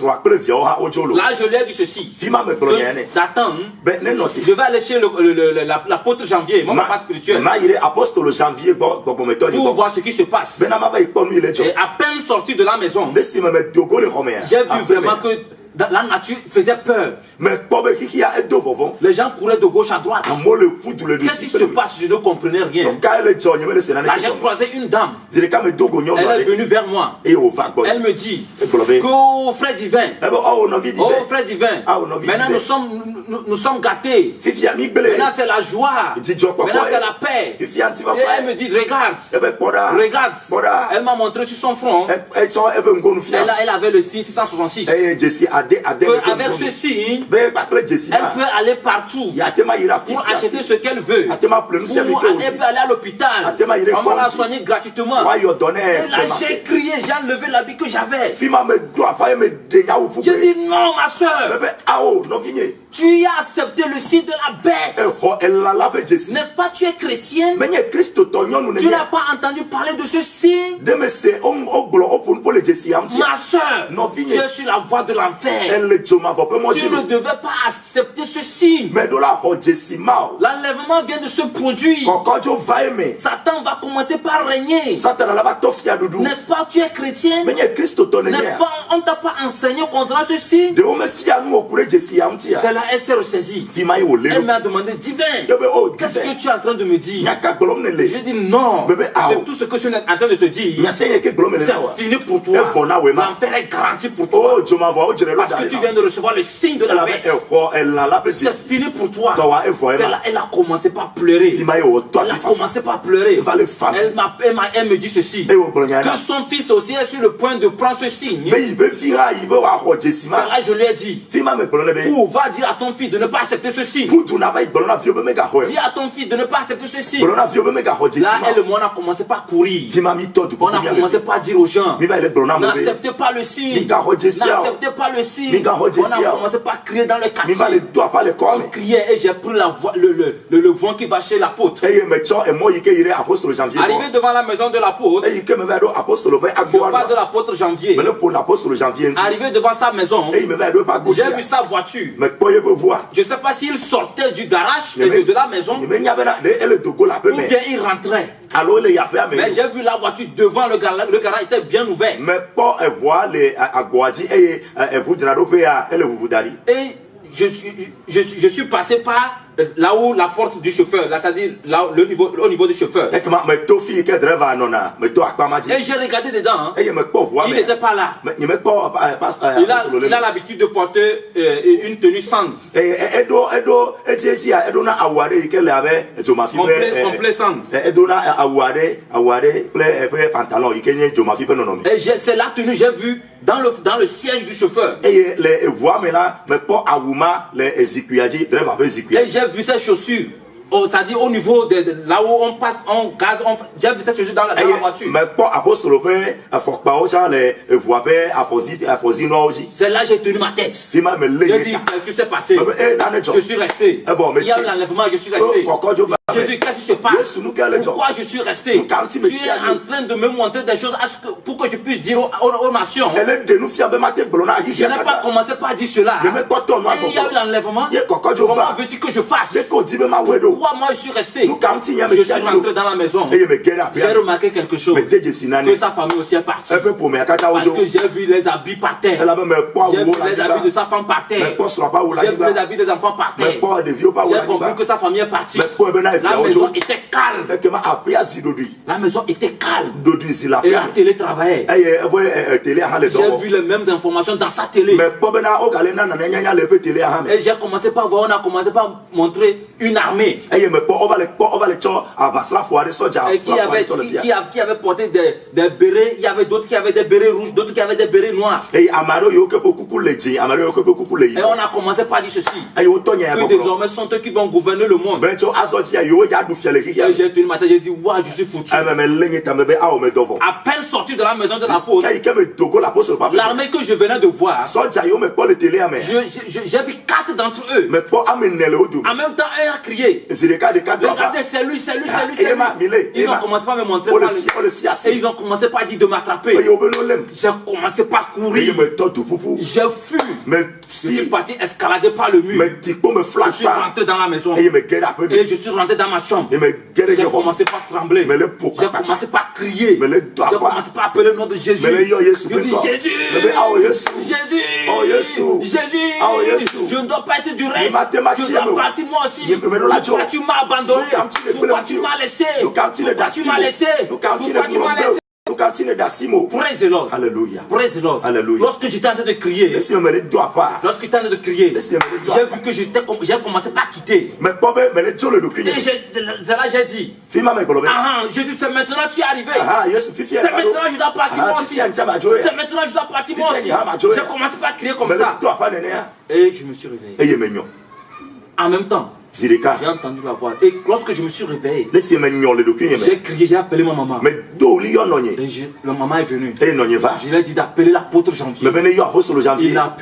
Là, je lui ai dit ceci. D'attendre, je vais aller chez l'apôtre Janvier, mon papa spirituel, pour voir ce qui se passe. Et à peine sorti de la maison, j'ai vu vraiment que la nature faisait peur. Les gens couraient de gauche à droite. Qu'est-ce qui se passe? Je ne comprenais rien. Là, j'ai croisé une dame. Elle est venue vers moi. Elle me dit que oh, frère divin, maintenant nous sommes gâtés. Maintenant c'est la joie. Maintenant c'est la paix. Et elle me dit regarde. Elle m'a montré sur son front. Elle avait le signe 666. Avec ce signe, elle peut aller partout pour acheter ce qu'elle veut. Elle peut aller à l'hôpital. On va la soigner gratuitement. Et là, j'ai crié, j'ai enlevé l'habit que j'avais. J'ai dit non, ma soeur. Tu as accepté le signe de la bête. N'est-ce pas, tu es chrétienne? Tu n'as pas entendu parler de ce signe? Ma soeur, tu es sur la voie de l'enfer. Tu ne devais pas accepter ce signe. L'enlèvement vient de se produire. Satan va commencer par régner. N'est-ce pas, tu es chrétienne? N'est-ce pas, on ne t'a pas enseigné contre ce signe? C'est là, elle s'est ressaisie. Elle m'a demandé, divin, qu'est-ce que tu es en train de me dire? J'ai dit non, c'est tout ce que je suis en train de te dire. C'est fini pour toi. L'enfer est garanti pour toi. Parce que tu viens de recevoir le signe de la bête. C'est fini pour toi. C'est là, elle a commencé par pleurer. Elle me dit ceci, que son fils aussi est sur le point de prendre ce signe. C'est là, je lui ai dit, va dire à ton fils de ne pas accepter ce signe. Dis à ton fils de ne pas accepter ce signe. Là, elle et moi, on a commencé par courir. On a commencé par dire aux gens, n'acceptez pas le signe. N'acceptez pas le signe. On a commencé par crier dans le quartier. On criait et j'ai pris le vent qui va chez l'apôtre. Arrivé devant la maison de l'apôtre, je parle de l'apôtre Janvier. Arrivé devant sa maison, j'ai vu sa voiture. Je ne sais pas s'il sortait du garage de la maison ou bien il rentrait. Mais j'ai vu la voiture devant le garage était bien ouvert. Et je suis passé par là où la porte du chauffeur, c'est-à-dire au niveau du chauffeur. Et j'ai regardé dedans, il n'était pas là. Il a l'habitude de porter une tenue sang. Complet sang. Et c'est la tenue, j'ai vu dans le siège du chauffeur. Et j'ai vu ces chaussures, c'est-à-dire au niveau de là où on passe, on gaz, j'ai vu ces chaussures dans la voiture. C'est là que j'ai tenu ma tête. J'ai dit, qu'est-ce qui s'est passé? Je suis resté. Il y a eu l'enlèvement, je suis resté. Jésus, qu'est-ce qui se passe? Pourquoi je suis resté? Tu es en train de me montrer des choses pour que je puisse dire aux nations. Je n'ai pas commencé par dire cela. Et il y a eu l'enlèvement. Comment veux-tu que je fasse? Pourquoi moi je suis resté? Je suis rentré dans la maison. J'ai remarqué quelque chose. Que sa famille aussi est partie. Parce que j'ai vu les habits par terre. J'ai vu les habits de sa femme par terre. J'ai vu les habits des enfants par terre. J'ai compris que sa famille est partie. La maison était calme. La maison était calme. Et la télé travaillait. J'ai vu les mêmes informations dans sa télé. Et j'ai commencé par voir, on a commencé par montrer une armée. Et qui avait porté des bérets. Il y avait d'autres qui avaient des bérets rouges, d'autres qui avaient des bérets noirs. Et on a commencé par dire ceci, que désormais sont eux qui vont gouverner le monde. Et j'ai tenu ma tête, j'ai dit, waouh, je suis foutu. À peine sorti de la maison de l'apôtre, l'armée que je venais de voir, j'ai vu 4 d'entre eux. En même temps, un a crié. Regardez, c'est lui, c'est lui, c'est lui, c'est lui. Ils ont commencé par me montrer. Et ils ont commencé par dire de m'attraper. J'ai commencé par courir. J'ai fui. Je suis parti escalader par le mur. Je suis rentré dans la maison. Et je suis rentré dans ma chambre. J'ai commencé par trembler. J'ai commencé par crier. J'ai commencé par appeler le nom de Jésus. Je dis Jésus. Jésus. Jésus. Je ne dois pas être du reste. Je dois partir moi aussi. Pourquoi tu m'as abandonné? Pourquoi tu m'as laissé? Pourquoi tu m'as laissé? Pourquoi tu m'as laissé? Praise the Lord. Alléluia. Praise the Lord. Alléluia. Lorsque j'étais en train de crier, lorsque j'étais en train de crier, j'ai vu que j'ai commencé par quitter. Et là j'ai dit, j'ai dit, c'est maintenant tu es arrivé. C'est maintenant je dois partir moi aussi. C'est maintenant je dois partir moi aussi. J'ai commencé par crier comme ça. Et je me suis réveillé. En même temps, j'ai entendu la voix. Et lorsque je me suis réveillé, j'ai crié, j'ai appelé ma maman. Et la maman est venue. Je lui ai dit d'appeler l'apôtre Janvier. Il a